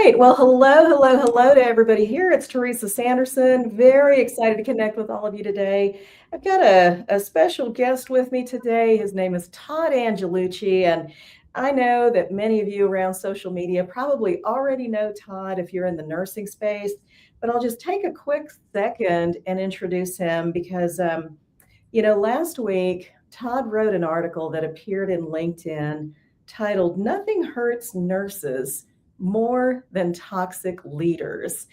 right. Well, hello to everybody here. It's Teresa Sanderson. Very excited to connect with all of you today. I've got a special guest with me today. His name is Todd Angelucci, and I know that many of you around social media probably already know Todd if you're in the nursing space, but I'll just take a quick second and introduce him because, last week, Todd wrote an article that appeared in LinkedIn titled Nothing Hurts Nurses More Than Toxic Leaders.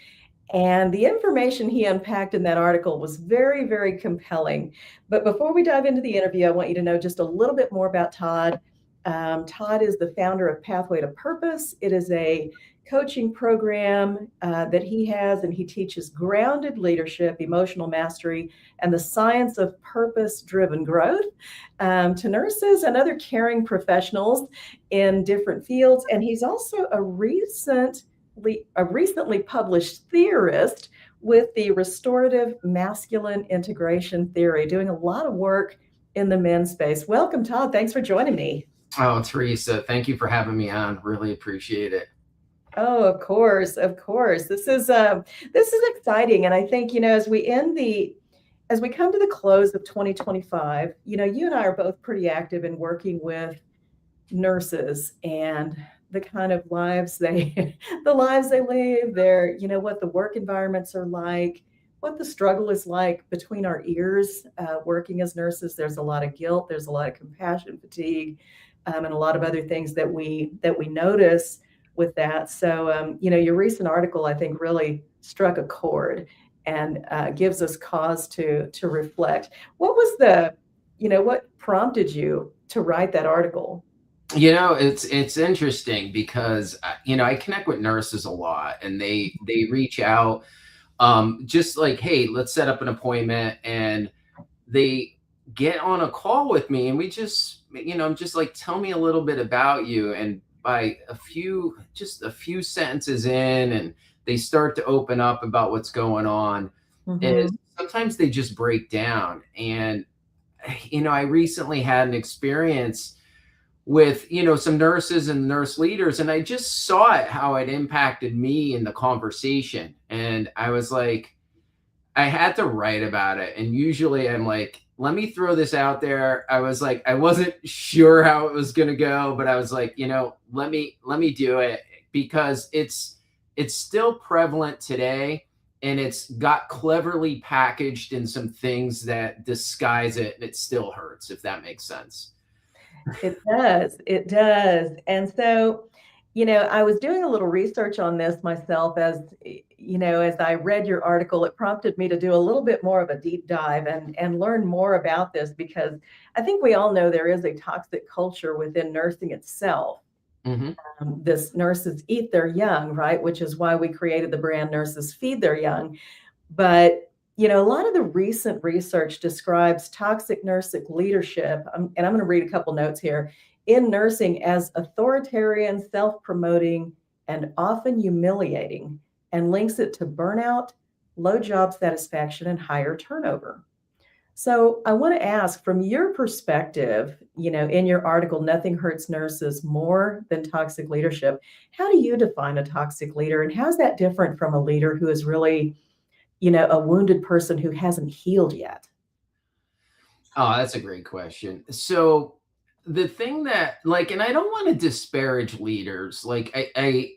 And the information he unpacked in that article was very, very compelling. But before we dive into the interview, I want you to know just a little bit more about Todd. Todd is the founder of Pathway to Purpose. It is a coaching program that he has, and he teaches grounded leadership, emotional mastery, and the science of purpose-driven growth to nurses and other caring professionals in different fields. And he's also a recently published theorist with the restorative masculine integration theory, doing a lot of work in the men's space. Welcome, Todd. Thanks for joining me. Oh, Teresa, thank you for having me on. Really appreciate it. Oh, of course, of course. This is exciting, and I think as we come to the close of 2025, you and I are both pretty active in working with nurses and the kind of lives they the lives they live, what the work environments are like, what the struggle is like between our ears working as nurses. There's a lot of guilt, there's a lot of compassion fatigue, and a lot of other things that we notice with that. So, your recent article, I think, really struck a chord and gives us cause to reflect. What was what prompted you to write that article? It's interesting because I connect with nurses a lot, and they reach out just like, hey, let's set up an appointment, and they get on a call with me, and we just I'm just like, tell me a little bit about you. And by a few sentences in, and they start to open up about what's going on, is sometimes they just break down. And I recently had an experience with some nurses and nurse leaders, and I just saw it, how it impacted me in the conversation. And I was like, I had to write about it. And usually I'm like, let me throw this out there. I was like, I wasn't sure how it was going to go, but I was like, let me do it, because it's still prevalent today, and it's got cleverly packaged in some things that disguise it, and it still hurts, if that makes sense. It does. And so, I was doing a little research on this myself as I read your article. It prompted me to do a little bit more of a deep dive and learn more about this, because I think we all know there is a toxic culture within nursing itself. This nurses eat their young, right? Which is why we created the brand Nurses Feed Their Young. But a lot of the recent research describes toxic nursing leadership, and I'm going to read a couple notes here, in nursing as authoritarian, self-promoting, and often humiliating, and links it to burnout, low job satisfaction, and higher turnover. So I want to ask, from your perspective, in your article, Nothing Hurts Nurses More Than Toxic Leadership, how do you define a toxic leader, and how's that different from a leader who is really a wounded person who hasn't healed yet? Oh, that's a great question. So the thing that, like, and I don't want to disparage leaders. Like, I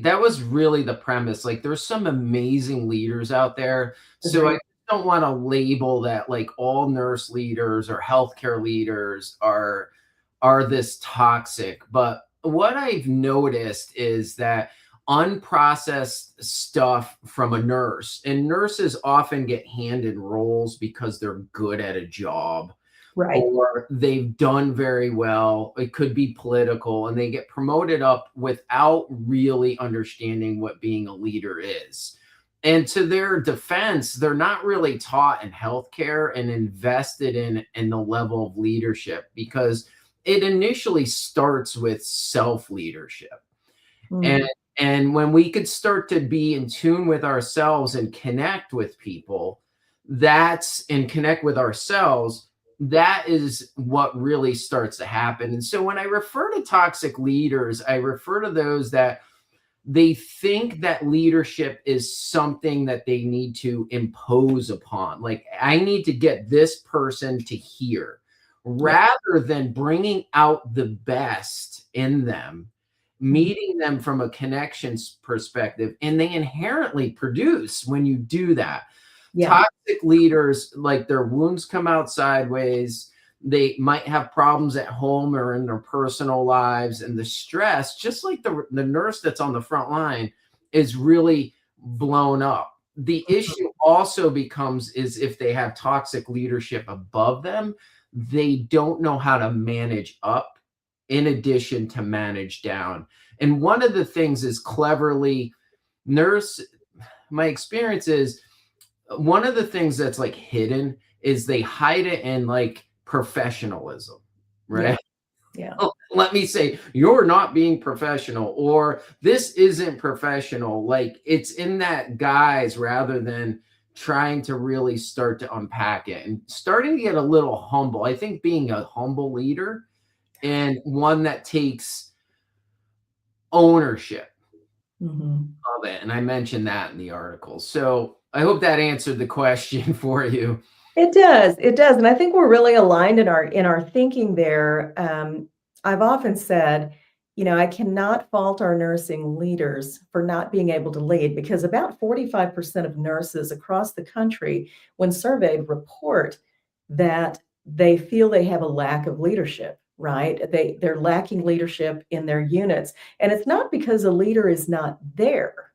that was really the premise. Like, there's some amazing leaders out there. So I don't want to label that like all nurse leaders or healthcare leaders are this toxic. But what I've noticed is that unprocessed stuff from a nurse, and nurses often get handed roles because they're good at a job, Right. or they've done very well. It could be political, and they get promoted up without really understanding what being a leader is. And to their defense, they're not really taught in healthcare and invested in the level of leadership, because it initially starts with self-leadership. And when we could start to be in tune with ourselves and connect with people, connect with ourselves, that is what really starts to happen. And so when I refer to toxic leaders, I refer to those that they think that leadership is something that they need to impose upon. Like, I need to get this person to here, Yeah. rather than bringing out the best in them, Mhm. meeting them from a connections perspective. And they inherently produce when you do that. Yeah. Toxic leaders, like, their wounds come out sideways. They might have problems at home or in their personal lives, and the stress, just like the nurse that's on the front line, is really blown up. The issue also becomes is if they have toxic leadership above them, they don't know how to manage up in addition to manage down. And one of the things is cleverly nurse my experience is one of the things that's like hidden is they hide it in like professionalism, Yeah. right? Yeah. Let me say, you're not being professional, or this isn't professional. Like, it's in that guise rather than trying to really start to unpack it and starting to get a little humble. I think being a humble leader and one that takes ownership Mhm. of it. And I mentioned that in the article. So I hope that answered the question for you. It does, and I think we're really aligned in our thinking there. I've often said, I cannot fault our nursing leaders for not being able to lead because about 45% of nurses across the country, when surveyed, report that they feel they have a lack of leadership, right? They're lacking leadership in their units, and it's not because a leader is not there.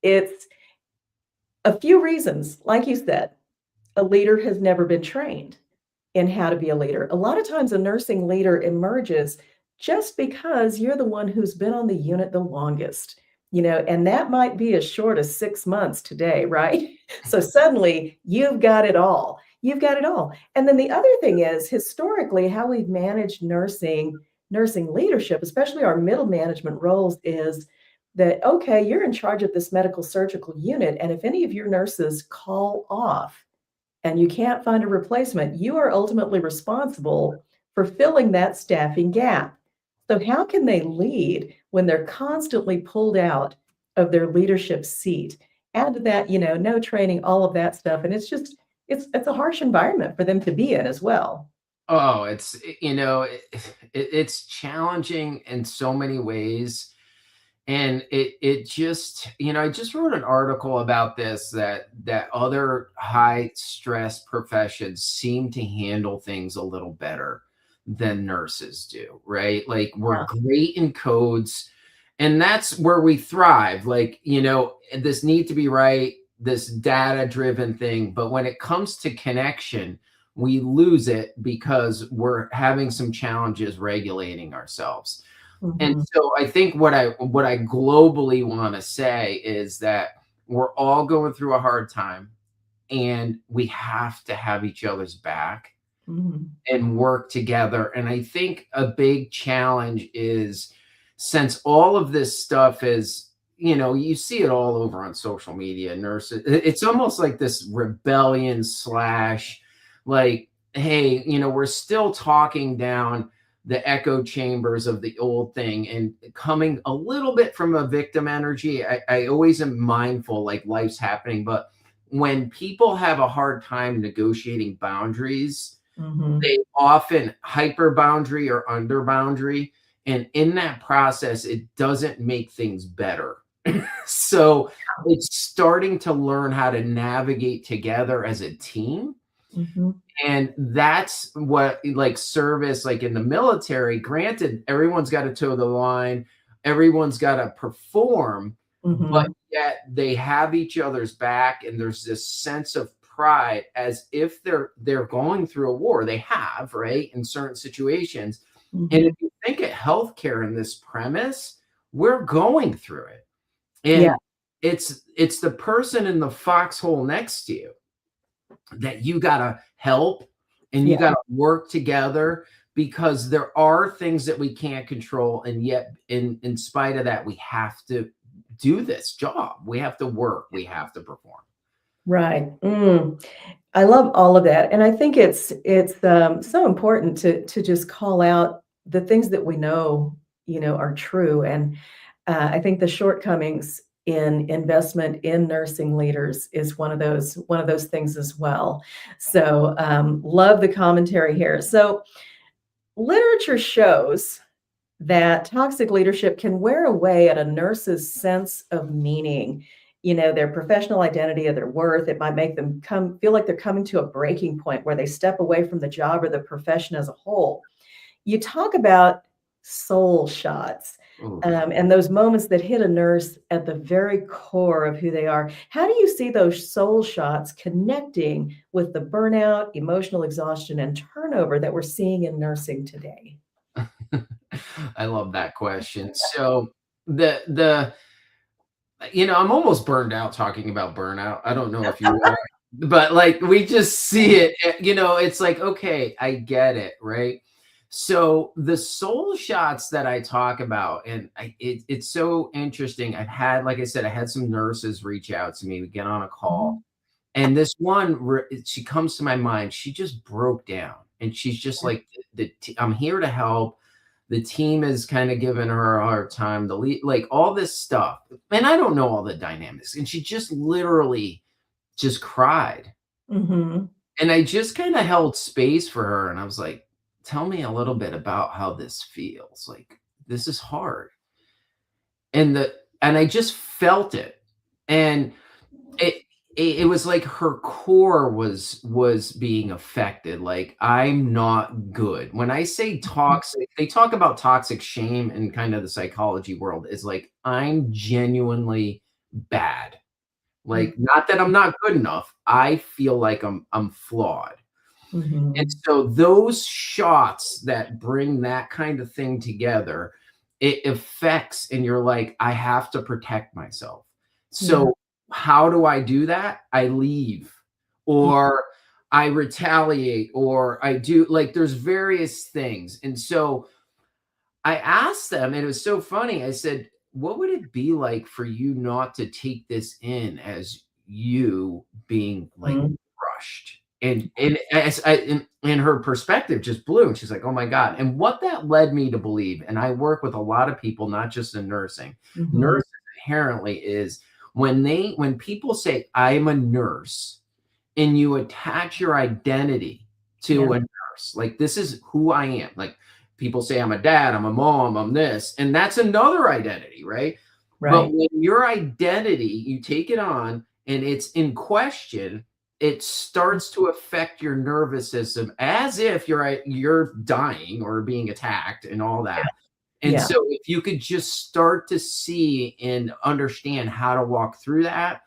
It's a few reasons, like you said. A leader has never been trained in how to be a leader. A lot of times, a nursing leader emerges just because you're the one who's been on the unit the longest, and that might be as short as 6 months today, right? So suddenly you've got it all. You've got it all. And then the other thing is historically how we've managed nursing leadership, especially our middle management roles, is that okay, you're in charge of this medical surgical unit. And if any of your nurses call off, and you can't find a replacement, you are ultimately responsible for filling that staffing gap. So, how can they lead when they're constantly pulled out of their leadership seat? Add to that, no training, all of that stuff. And it's a harsh environment for them to be in as well. Oh, it's challenging in so many ways. And it just, I just wrote an article about this, that other high stress professions seem to handle things a little better than nurses do, right? Like, we're Yeah. great in codes, and that's where we thrive. Like, this need to be right, this data driven thing. But when it comes to connection, we lose it because we're having some challenges regulating ourselves. And Mhm. so I think what I globally want to say is that we're all going through a hard time, and we have to have each other's back Mhm. and work together. And I think a big challenge is, since all of this stuff is, you see it all over on social media, nurses, it's almost like this rebellion slash, like, hey, we're still talking down the echo chambers of the old thing and coming a little bit from a victim energy. I always am mindful, like, life's happening, but when people have a hard time negotiating boundaries, Mhm. they often hyper boundary or under boundary. And in that process, it doesn't make things better. So it's starting to learn how to navigate together as a team. Mhm. And that's what, like, service, like in the military, granted, everyone's got to toe the line, everyone's got to perform, but Mhm. yet they have each other's back, and there's this sense of pride, as if they're going through a war. They have, right, in certain situations. And if Mhm. you think of healthcare in this premise, we're going through it. Yeah. And it's the person in the foxhole next to you that you got to help, and you Yeah. got to work together, because there are things that we can't control, and yet in spite of that, we have to do this job. We have to work, we have to perform. Right. I love all of that, and I think it's so important to just call out the things that we know, are true. And I think the shortcomings in investment in nursing leaders is one of those things as well. So love the commentary here. So literature shows that toxic leadership can wear away at a nurse's sense of meaning, their professional identity or their worth. It might make them feel like they're coming to a breaking point where they step away from the job or the profession as a whole. You talk about soul shots, Oof. and those moments that hit a nurse at the very core of who they are. How do you see those soul shots connecting with the burnout, emotional exhaustion, and turnover that we're seeing in nursing today? I love that question. So the I'm almost burned out talking about burnout. I don't know if you are, but like we just see it. It's like, okay, I get it, right? So the soul shots that I talk about, and it's so interesting. Like I said, I had some nurses reach out to me. We get on a call, Mhm. and this one, she comes to my mind. She just broke down, and she's just like, I'm here to help. The team is kind of giving her a hard time. The lead, like all this stuff, and I don't know all the dynamics. And she just literally just cried, Mhm. and I just kind of held space for her, and I was like, "Tell me a little bit about how this feels. Like this is hard." And I just felt it, and it it was like her core was being affected, like, I'm not good. When I say toxic, they talk about toxic shame in kind of the psychology world, is like, I'm genuinely bad. Mhm. Like, not that I'm not good enough, I feel like I'm flawed. And Mhm. so those shots that bring that kind of thing together, it affects and you're like, "I have to protect myself." Yeah. So how do I do that? I leave, Mhm. or I retaliate, or I do like, there's various things. And so I asked them, and it was so funny. I said, "What would it be like for you not to take this in as you being like Mhm. crushed?" And as and her perspective just blew, and she's like, "Oh my God." And what that led me to believe, and I work with a lot of people, not just in nursing. Mhm. Nurses inherently is when people say, "I'm a nurse," and you attach your identity to Yeah. a nurse, like, this is who I am. Like, people say, I'm a dad, I'm a mom, I'm this, and that's another identity, right? But Right. when your identity, you take it on and it's in question, it starts to affect your nervous system as if you're dying or being attacked and all Yeah. that. And Yeah. so if you could just start to see and understand how to walk through that,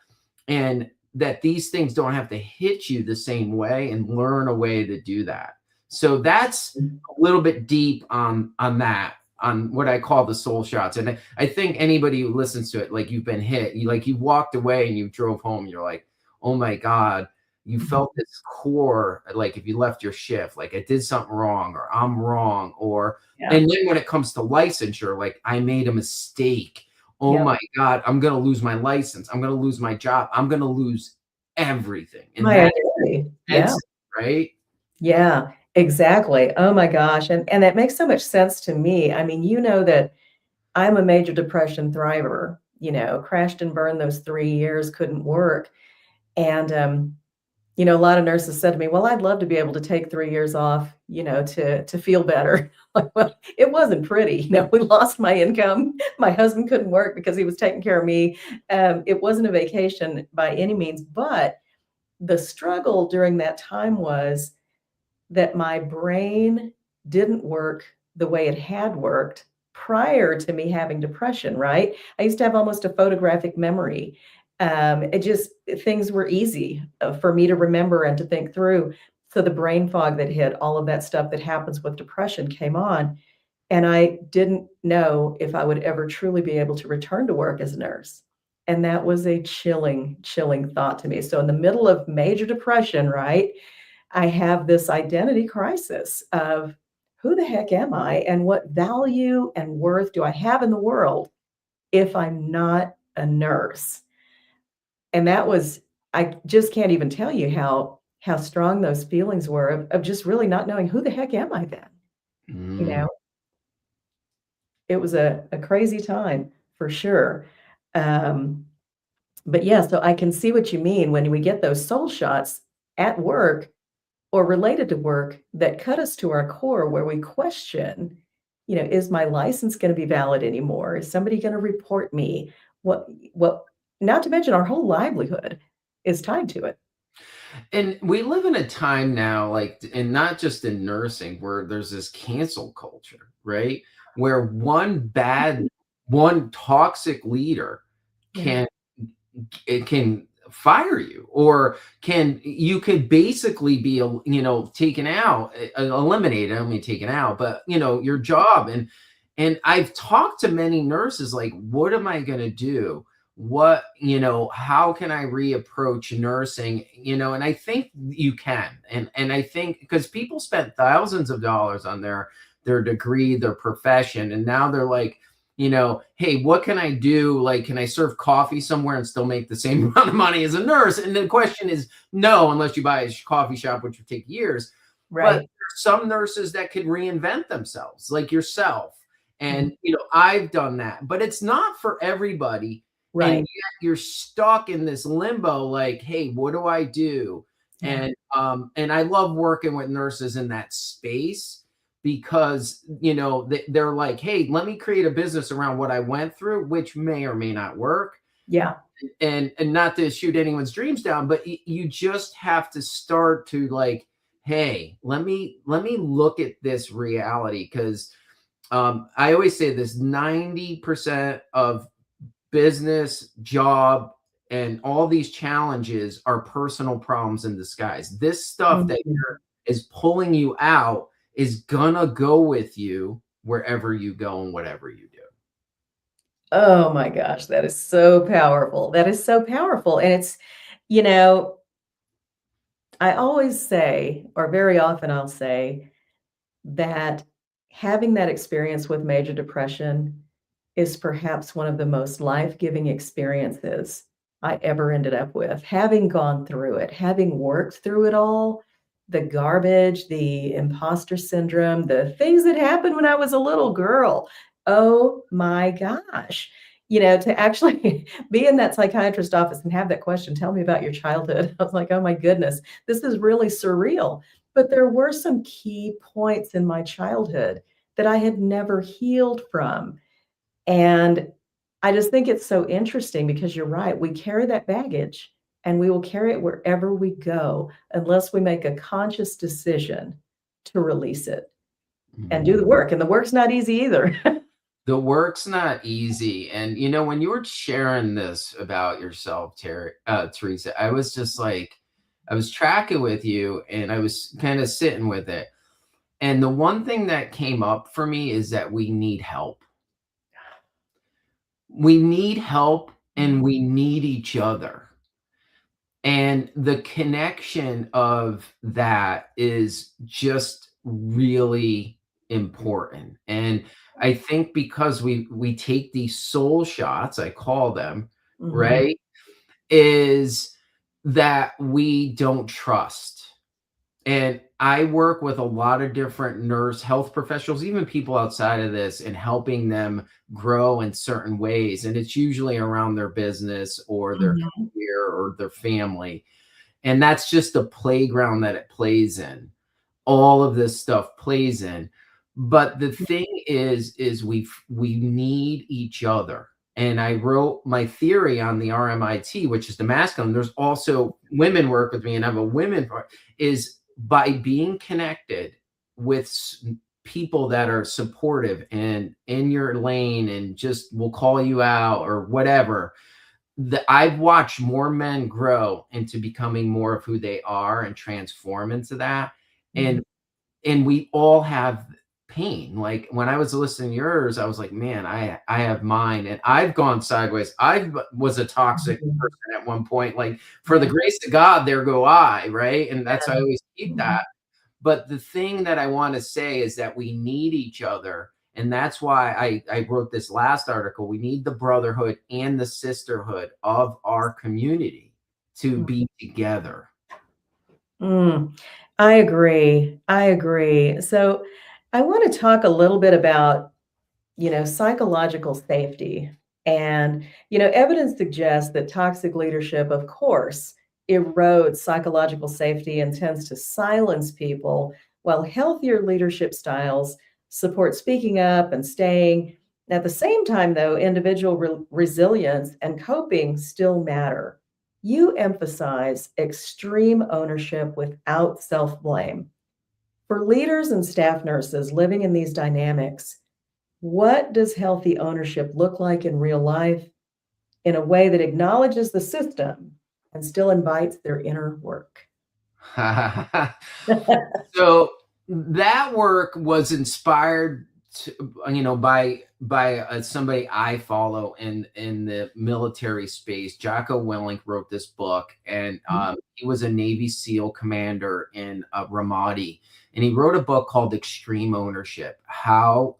and that these things don't have to hit you the same way, and learn a way to do that. So that's a little bit deep on that, on what I call the soul shots. And I think anybody who listens to it, like, you've been hit, you walked away and you drove home, you're like, oh my God, you Mhm. felt this core, like if you left your shift, like I did something wrong, or I'm wrong, or Yeah. and then when it comes to licensure, like I made a mistake. Oh Yep. my God, I'm gonna lose my license. I'm gonna lose my job. I'm gonna lose everything. And My that identity. Yeah. heads, right? Yeah, exactly. Oh my gosh, and that makes so much sense to me. I mean, that I'm a major depression thriver, crashed and burned those 3 years, couldn't work, and, a lot of nurses said to me, "Well, I'd love to be able to take 3 years off, to feel better." Like, well, it wasn't pretty, we lost my income. My husband couldn't work because he was taking care of me. It wasn't a vacation by any means, but the struggle during that time was that my brain didn't work the way it had worked prior to me having depression, right? I used to have almost a photographic memory. It just things were easy for me to remember and to think through. So the brain fog that hit, all of that stuff that happens with depression came on, and I didn't know if I would ever truly be able to return to work as a nurse. And that was a chilling, chilling thought to me. So in the middle of major depression, right? I have this identity crisis of who the heck am I and what value and worth do I have in the world if I'm not a nurse? And that was I just can't even tell you how strong those feelings were of just really not knowing who the heck am I then? You Mm. know, it was a crazy time. for sure. Um, but yeah, so I can see what you mean when we get those soul shots at work or related to work that cut us to our core where we question, is my license going to be valid anymore? Is somebody going to report me? What, not to mention our whole livelihood is tied to it. And we live in a time now, like, and not just in nursing, where there's this cancel culture, right? Where one toxic leader Yeah. can it can fire you, or can you could basically be taken out, eliminated. I don't mean taken out, but your job. And I've talked to many nurses, like, what am I going to do? How can I reapproach nursing? And I think you can. And I think, because people spent thousands of dollars on their degree, their profession, and now they're like, hey, what can I do? Like, can I serve coffee somewhere and still make the same amount of money as a nurse? And the question is no, unless you buy a coffee shop, which would take years. But Right. there's some nurses that could reinvent themselves, like yourself. Mhm. And, I've done that, but it's not for everybody. And Right. yet you're stuck in this limbo, like, hey, what do I do? Yeah. And I love working with nurses in that space, because they're like, hey, let me create a business around what I went through, which may or may not work. Yeah. And not to shoot anyone's dreams down, but you just have to start to, like, hey, let me look at this reality. Because I always say this: 90% of business, job, and all these challenges are personal problems in disguise. This stuff that Mhm. is pulling you out is gonna go with you wherever you go and whatever you do. Oh my gosh, that is so powerful. That is so powerful. And you know, I always say, or very often I'll say, that having that experience with major depression is perhaps one of the most life-giving experiences I ever ended up with. Having gone through it, having worked through it all, the garbage, the imposter syndrome, the things that happened when I was a little girl. Oh my gosh. To actually be in that psychiatrist office and have that question, "Tell me about your childhood." I was like, "Oh my goodness, this is really surreal." But there were some key points in my childhood that I had never healed from. And I just think it's so interesting because you're right. We carry that baggage and we will carry it wherever we go unless we make a conscious decision to release it and do Mhm. the work. And the work's not easy either. The work's not easy. And when you were sharing this about yourself, Teresa, I was just like, I was tracking with you, and I was kind of sitting with it. And the one thing that came up for me is that we need help. We need help, and we need each other. And the connection of that is just really important. And I think because we take these soul shots, I call them, Mhm. right? Is that we don't trust. And I work with a lot of different nurse health professionals, even people outside of this, and helping them grow in certain ways. And it's usually around their business or their Mhm. career or their family. And that's just the playground that it plays in. All of this stuff plays in. But the thing is we need each other. And I wrote my theory on the RMIT, which is the masculine. There's also women work with me, and I have a women part, is by being connected with people that are supportive and in your lane and just will call you out or whatever. I've watched more men grow into becoming more of who they are and transform into that. Mhm. And we all have pain. Like, when I was listening to yours, I was like, man, I have mine, and I've gone sideways. I was a toxic Mhm. person at one point. Like, for the Yeah. grace of God, there go I, right? And that's why I always keep Mhm. that. But the thing that I want to say is that we need each other. And that's why I wrote this last article. We need the brotherhood and the sisterhood of our community to be together. Mm. I agree. I agree. So I want to talk a little bit about, psychological safety. And, evidence suggests that toxic leadership, of course, erodes psychological safety and tends to silence people, while healthier leadership styles support speaking up and staying. At the same time, though, individual resilience and coping still matter. You emphasize extreme ownership without self blame. For leaders and staff nurses living in these dynamics, what does healthy ownership look like in real life in a way that acknowledges the system and still invites their inner work? So that work was inspired by somebody I follow in the military space. Jocko Willink wrote this book, and he was a Navy SEAL commander in Ramadi, and he wrote a book called Extreme Ownership: how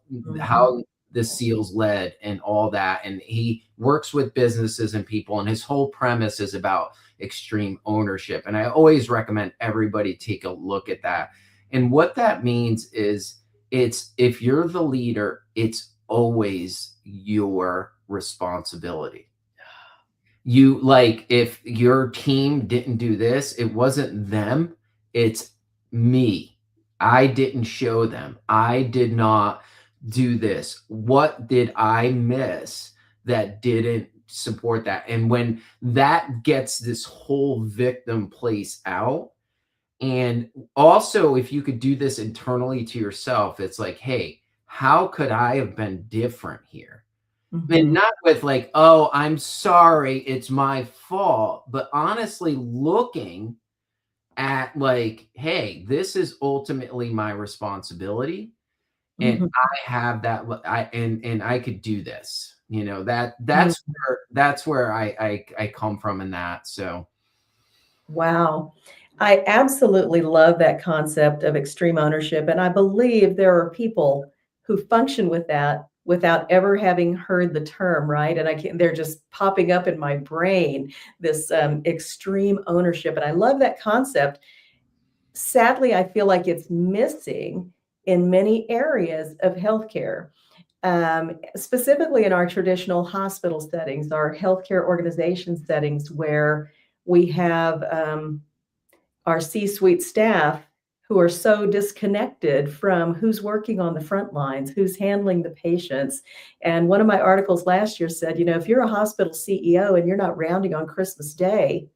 the SEALs led and all that. And he works with businesses and people, and his whole premise is about extreme ownership. And I always recommend everybody take a look at that. And what that means is, if you're the leader, it's always your responsibility. If your team didn't do this, it wasn't them, it's me. I didn't show them. I did not do this. What did I miss that didn't support that? And when that gets this whole victim place out, and also if you could do this internally to yourself, it's like, hey, how could I have been different here? And not with like, oh, I'm sorry, it's my fault, but honestly looking at like, hey, this is ultimately my responsibility, and I have that. And I could do this. That's where I come from in that. So Wow. I absolutely love that concept of extreme ownership. And I believe there are people who function with that without ever having heard the term, right? And they're just popping up in my brain, this extreme ownership. And I love that concept. Sadly, I feel like it's missing in many areas of healthcare, specifically in our traditional hospital settings, our healthcare organization settings, where we have our C-suite staff who are so disconnected from who's working on the front lines, who's handling the patients. And one of my articles last year said, if you're a hospital CEO and you're not rounding on Christmas Day,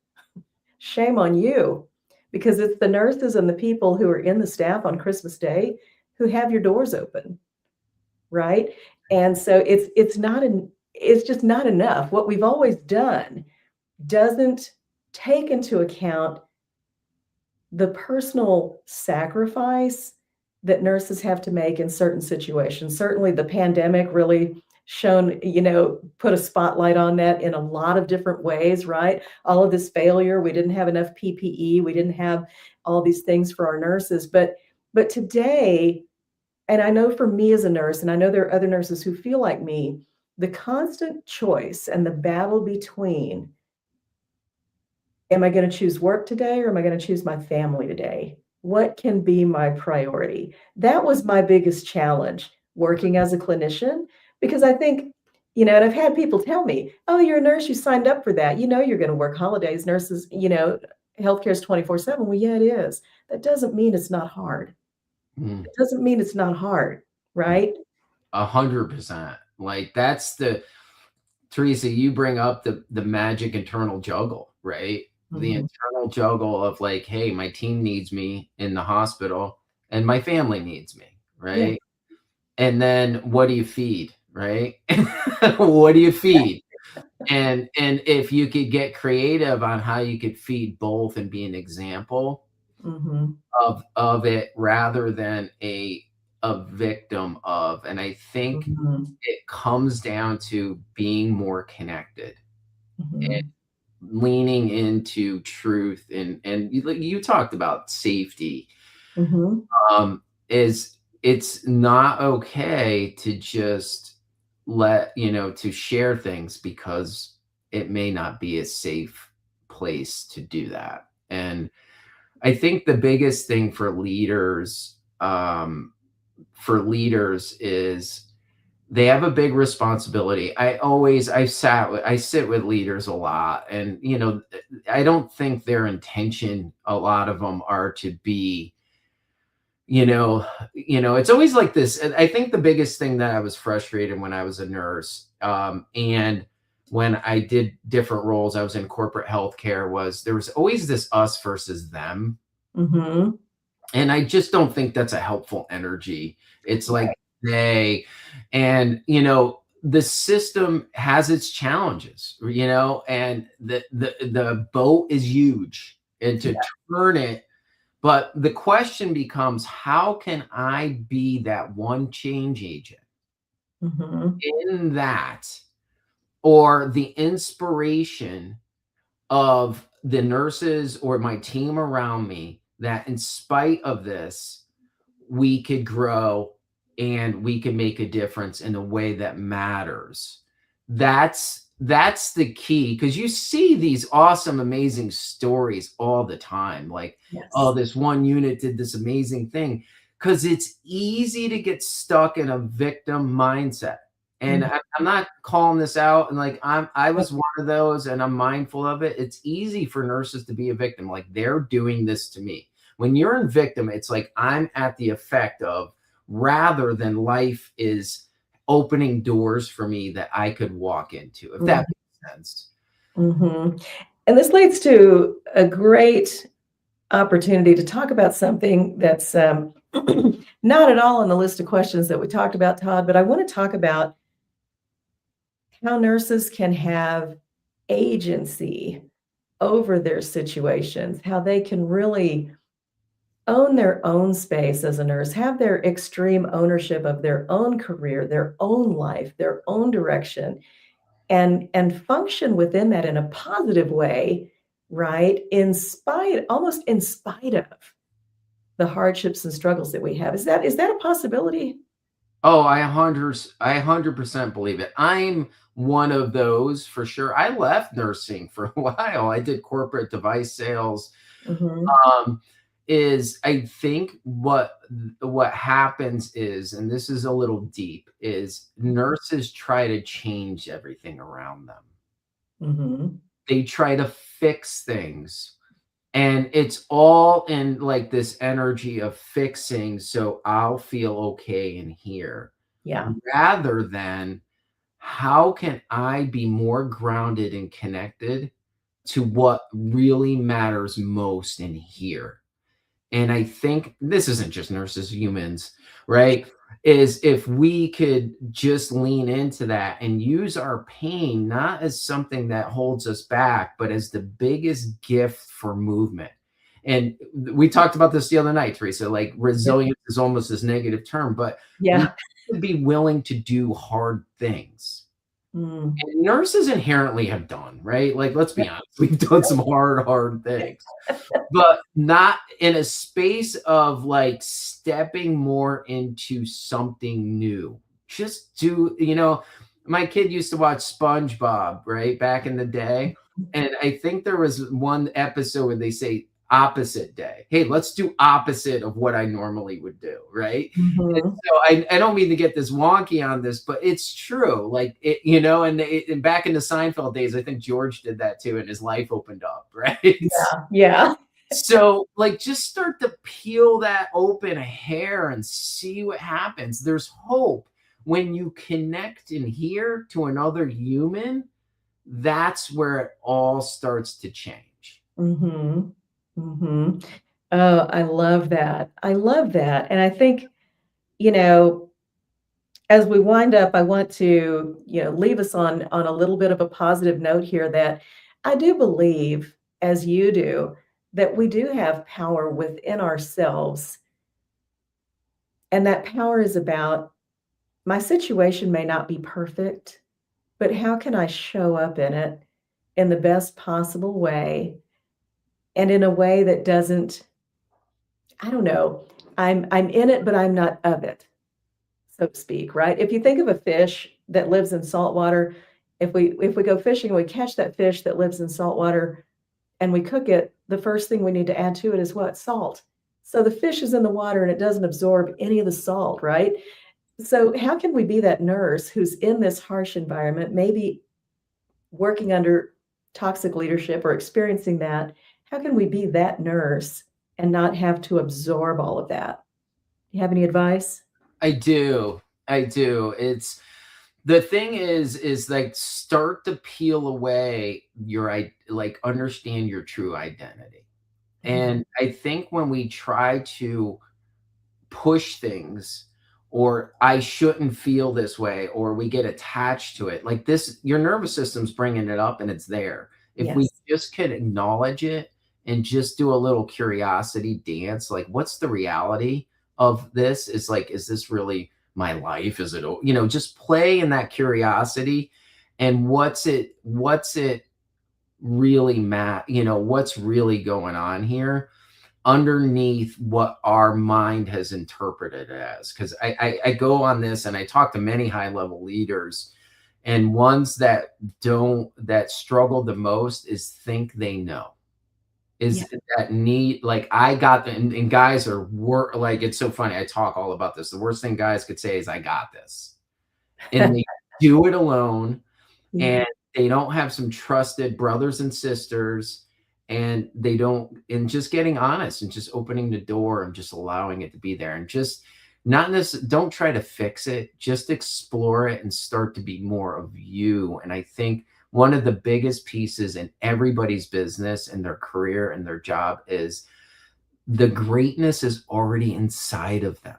shame on you, because it's the nurses and the people who are in the staff on Christmas Day who have your doors open, right? And so it's just not enough. What we've always done doesn't take into account the personal sacrifice that nurses have to make in certain situations. Certainly the pandemic really put a spotlight on that in a lot of different ways, right? All of this failure, we didn't have enough PPE, we didn't have all these things for our nurses. But today, and I know for me as a nurse, and I know there are other nurses who feel like me, the constant choice and the battle between, am I going to choose work today or am I going to choose my family today? What can be my priority? That was my biggest challenge working as a clinician, because I think, and I've had people tell me, oh, you're a nurse, you signed up for that. You're going to work holidays. Nurses, healthcare is 24/7. Well, yeah, it is. That doesn't mean it's not hard. It doesn't mean it's not hard, right? 100%. Like Teresa, you bring up the magic internal juggle, right? The internal juggle of like, hey, my team needs me in the hospital and my family needs me, right? Yeah. And then what do you feed, right? What do you feed? And if you could get creative on how you could feed both and be an example of it rather than a victim of. And I think it comes down to being more connected and leaning into truth. And you talked about safety. It's not okay to just to share things because it may not be a safe place to do that. And I think the biggest thing for leaders is They have a big responsibility. I sit with leaders a lot, and I don't think their intention, a lot of them, are to be, it's always like this. And I think the biggest thing that I was frustrated when I was a nurse, and when I did different roles, I was in corporate healthcare, was there was always this us versus them. Mhm. And I just don't think that's a helpful energy. It's like Right. they, and the system has its challenges, and the boat is huge, and to Yeah. turn it. But the question becomes, how can I be that one change agent Mhm. in that, or the inspiration of the nurses or my team around me, that in spite of this, we could grow and we can make a difference in a way that matters. That's the key, because you see these awesome, amazing stories all the time. Like, oh, Yes. this one unit did this amazing thing. Because it's easy to get stuck in a victim mindset. And Mhm. I'm not calling this out. And like, I Yep. was one of those, and I'm mindful of it. It's easy for nurses to be a victim. Like, they're doing this to me. When you're in victim, it's like I'm at the effect of, rather than life is opening doors for me that I could walk into, if Mhm. that makes sense. Mhm. And this leads to a great opportunity to talk about something that's not at all on the list of questions that we talked about, Todd, but I want to talk about how nurses can have agency over their situations, how they can really own their own space as a nurse, have their extreme ownership of their own career, their own life, their own direction, and function within that in a positive way, right? Almost in spite of the hardships and struggles that we have. Is that a possibility? Oh, I 100% believe it. I'm one of those for sure. I left nursing for a while. I did corporate device sales. Mhm. Um, is I think what happens is, and this is a little deep, is nurses try to change everything around them. Mhm. They try to fix things. And it's all in like this energy of fixing, so I'll feel okay in here, Yeah. rather than, how can I be more grounded and connected to what really matters most in here? And I think this isn't just nurses, humans, right? Is if we could just lean into that and use our pain not as something that holds us back, but as the biggest gift for movement. And we talked about this the other night, Teresa. Like, Yep. resilience is almost this negative term, but we Yeah. have to be willing to do hard things. Mm. And nurses inherently have done, right? Like, let's be Yep. honest, we've done some hard things, but not in a space of like stepping more into something new. Just do, my kid used to watch SpongeBob, right? Back in the day. And I think there was one episode where they say opposite day. Hey, let's do opposite of what I normally would do, right? And Mhm. so I don't mean to get this wonky on this, but it's true. Like it, and back in the Seinfeld days, I think George did that too, and his life opened up, right? Yeah. Yeah. So, like, just start to peel that open a hair and see what happens. There's hope when you connect in here to another human. That's where it all starts to change. Mhm. Mhm. Oh, I love that. I love that, and I think, you know, as we wind up, I want to, leave us on a little bit of a positive note here that I do believe, as you do, that we do have power within ourselves, and that power is about my situation may not be perfect, but how can I show up in it in the best possible way and in a way that doesn't, I don't know, I'm in it, but I'm not of it, so to speak, right? If you think of a fish that lives in salt water, if we go fishing and we catch that fish that lives in salt water and we cook it, the first thing we need to add to it is what? Salt. So the fish is in the water and it doesn't absorb any of the salt, right? So how can we be that nurse who's in this harsh environment, maybe working under toxic leadership or experiencing that? How can we be that nurse and not have to absorb all of that? You have any advice? I do. I do. It's the thing is like start to peel away like understand your true identity. Mhm. And I think when we try to push things or I shouldn't feel this way or we get attached to it, like this, your nervous system's bringing it up and it's there. If we Yes. just could acknowledge it and just do a little curiosity dance, like what's the reality of this? Is like, is this really my life? Is it, just play in that curiosity and what's it really what's really going on here underneath what our mind has interpreted it as. Because I go on this and I talk to many high level leaders, and ones that struggle the most is think they know. Yeah. Is that need like I got the and guys are like it's so funny. I talk all about this. The worst thing guys could say is I got this. And they do it alone Yeah. and they don't have some trusted brothers and sisters and they don't and just getting honest and just opening the door and just allowing it to be there and just not necessarily don't try to fix it, just explore it and start to be more of you. And I think one of the biggest pieces in everybody's business and their career and their job is the greatness is already inside of them.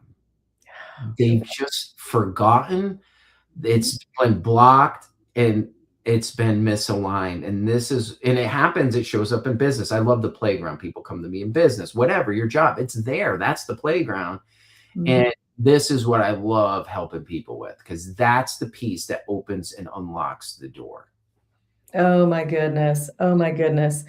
They've Beautiful. just forgotten, Mhm. it's been blocked and it's been misaligned. And it happens, it shows up in business. I love the playground. People come to me in business, whatever your job, it's there. That's the playground. Mhm. And this is what I love helping people with because that's the piece that opens and unlocks the door. Oh my goodness. Oh my goodness.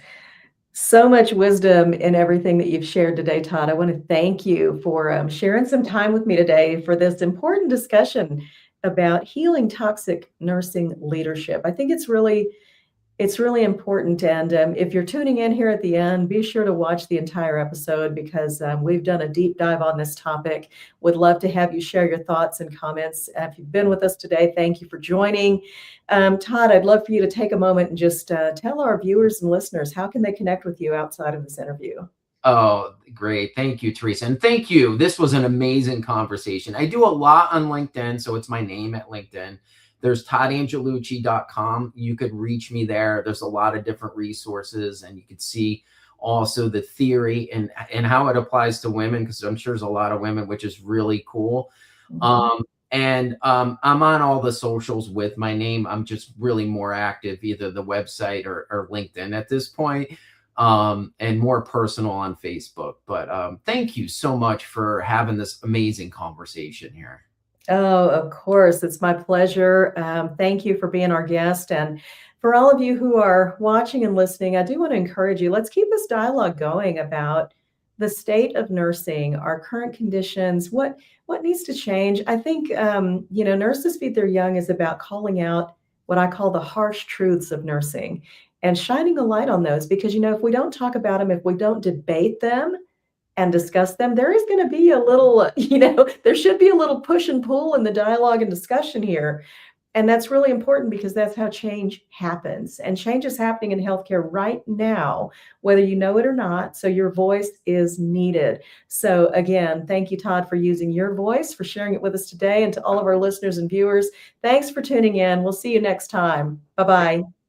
So much wisdom in everything that you've shared today, Todd. I want to thank you for sharing some time with me today for this important discussion about healing toxic nursing leadership. I think it's really important. And if you're tuning in here at the end, be sure to watch the entire episode because we've done a deep dive on this topic. Would love to have you share your thoughts and comments. If you've been with us today, thank you for joining. Todd, I'd love for you to take a moment and just tell our viewers and listeners how can they connect with you outside of this interview? Oh, great. Thank you, Teresa. And thank you. This was an amazing conversation. I do a lot on LinkedIn, so it's my name at LinkedIn. There's toddangelucci.com. You could reach me there. There's a lot of different resources, and you could see also the theory and how it applies to women, because I'm sure there's a lot of women, which is really cool. Mhm. And I'm on all the socials with my name. I'm just really more active, either the website or LinkedIn at this point, and more personal on Facebook. But thank you so much for having this amazing conversation here. Oh, of course. It's my pleasure. Thank you for being our guest. And for all of you who are watching and listening, I do want to encourage you. Let's keep this dialogue going about the state of nursing, our current conditions, what needs to change. I think Nurses Feed Their Young is about calling out what I call the harsh truths of nursing and shining a light on those because if we don't talk about them, if we don't debate them, and discuss them, there is going to be a little, there should be a little push and pull in the dialogue and discussion here. And that's really important because that's how change happens. And change is happening in healthcare right now, whether you know it or not. So your voice is needed. So again, thank you, Todd, for using your voice, for sharing it with us today. And to all of our listeners and viewers, thanks for tuning in. We'll see you next time. Bye bye.